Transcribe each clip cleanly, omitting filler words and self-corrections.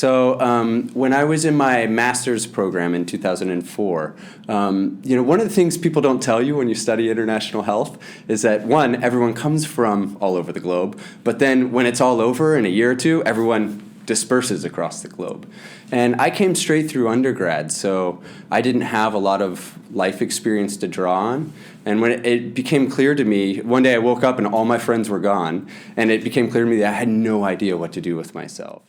When I was in my master's program in 2004, one of the things people don't tell you when you study international health is that, one, everyone comes from all over the globe, but then when it's all over in a year or two, everyone disperses across the globe. And I came straight through undergrad, so I didn't have a lot of life experience to draw on. And when it became clear to me, one day I woke up and all my friends were gone, and it became clear to me that I had no idea what to do with myself.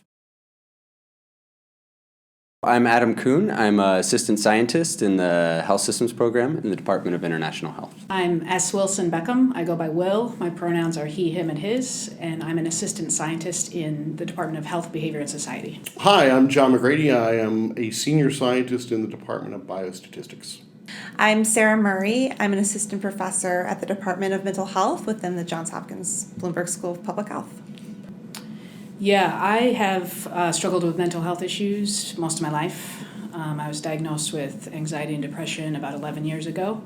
I'm Adam Kuhn. I'm an assistant scientist in the Health Systems program in the Department of International Health. I'm S. Wilson Beckham. I go by Will. My pronouns are he, him, and his, and I'm an assistant scientist in the Department of Health, Behavior, and Society. Hi, I'm John McGrady. I am a senior scientist in the Department of Biostatistics. I'm Sarah Murray. I'm an assistant professor at the Department of Mental Health within the Johns Hopkins Bloomberg School of Public Health. Yeah, I have struggled with mental health issues most of my life. I was diagnosed with anxiety and depression about 11 years ago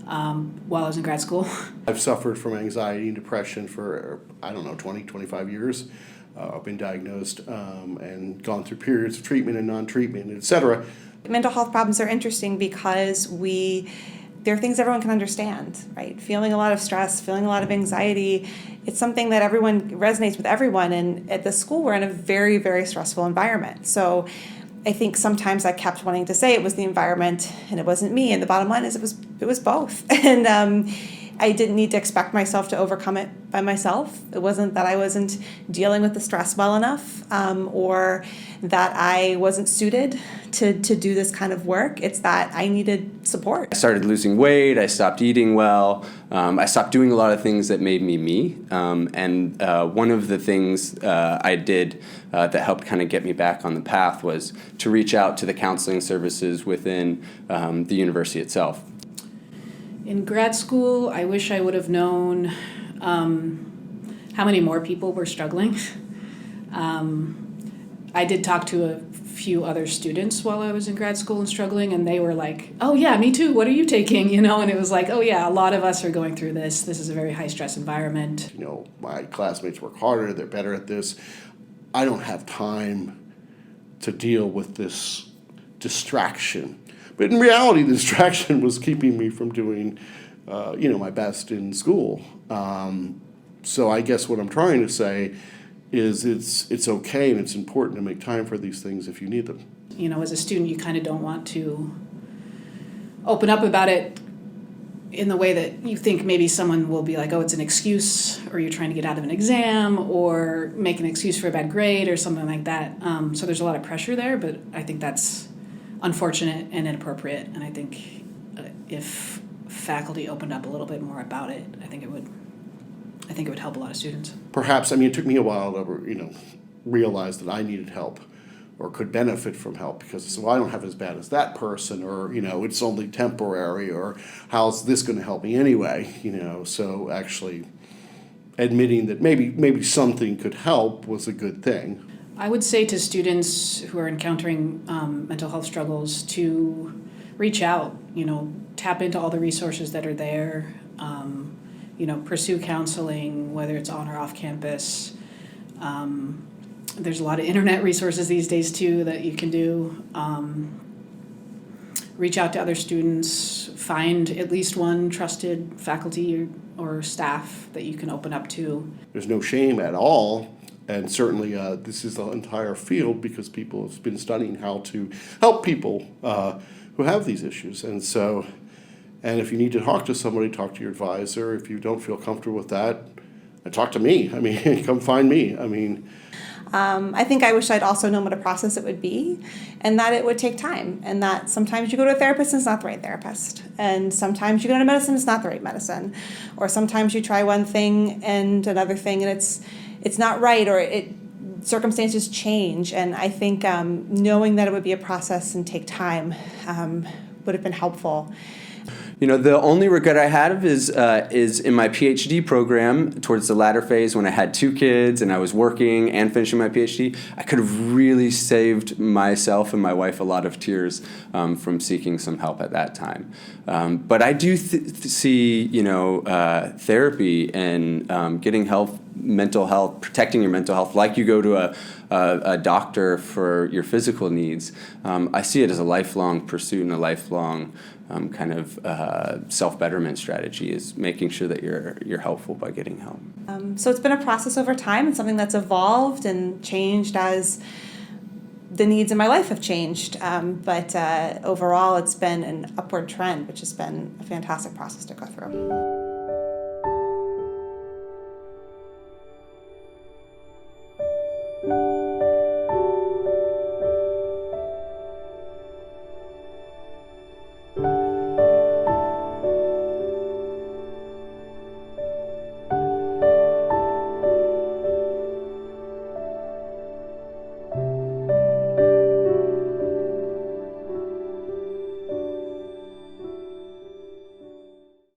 while I was in grad school. I've suffered from anxiety and depression for, 20, 25 years. I've been diagnosed and gone through periods of treatment and non-treatment, etc. Mental health problems are interesting because they're things everyone can understand, right? Feeling a lot of stress, feeling a lot of anxiety, it's something that resonates with everyone. And at the school, we're in a very, very stressful environment. So I think sometimes I kept wanting to say it was the environment and it wasn't me. And the bottom line is it was both. And I didn't need to expect myself to overcome it by myself. It wasn't that I wasn't dealing with the stress well enough or that I wasn't suited to do this kind of work. It's that I needed support. I started losing weight. I stopped eating well. I stopped doing a lot of things that made me me. And one of the things I did that helped kind of get me back on the path was to reach out to the counseling services within the university itself. In grad school, I wish I would have known how many more people were struggling. I did talk to a few other students while I was in grad school and struggling, and they were like, oh yeah, me too, what are you taking? And it was like, oh yeah, a lot of us are going through this. This is a very high stress environment. My classmates work harder, they're better at this. I don't have time to deal with this distraction. But in reality, the distraction was keeping me from doing, my best in school. So I guess what I'm trying to say is it's okay and it's important to make time for these things if you need them. As a student, you kind of don't want to open up about it in the way that you think maybe someone will be like, oh, it's an excuse, or you're trying to get out of an exam, or make an excuse for a bad grade or something like that. So there's a lot of pressure there, but I think that's unfortunate and inappropriate, and I think if faculty opened up a little bit more about it, I think it would help a lot of students. Perhaps, it took me a while to realize that I needed help or could benefit from help because I don't have it as bad as that person, or it's only temporary, or how's this going to help me anyway? So actually admitting that maybe something could help was a good thing. I would say to students who are encountering mental health struggles to reach out, tap into all the resources that are there, pursue counseling, whether it's on or off campus. There's a lot of internet resources these days too that you can do. Reach out to other students, find at least one trusted faculty or staff that you can open up to. There's no shame at all. And certainly this is the entire field because people have been studying how to help people who have these issues. And if you need to talk to somebody, talk to your advisor. If you don't feel comfortable with that, talk to me. Come find me. I think I wish I'd also known what a process it would be, and that it would take time, and that sometimes you go to a therapist and it's not the right therapist, and sometimes you go to medicine and it's not the right medicine, or sometimes you try one thing and another thing and it's not right, or circumstances change. And I think knowing that it would be a process and take time would have been helpful. The only regret I have is in my PhD program towards the latter phase when I had 2 kids and I was working and finishing my PhD. I could have really saved myself and my wife a lot of tears from seeking some help at that time. But I do see, therapy and getting help mental health, protecting your mental health, like you go to a doctor for your physical needs. I see it as a lifelong pursuit and a lifelong kind of self-betterment strategy, is making sure that you're helpful by getting help. So it's been a process over time, and something that's evolved and changed as the needs in my life have changed. But overall, it's been an upward trend, which has been a fantastic process to go through.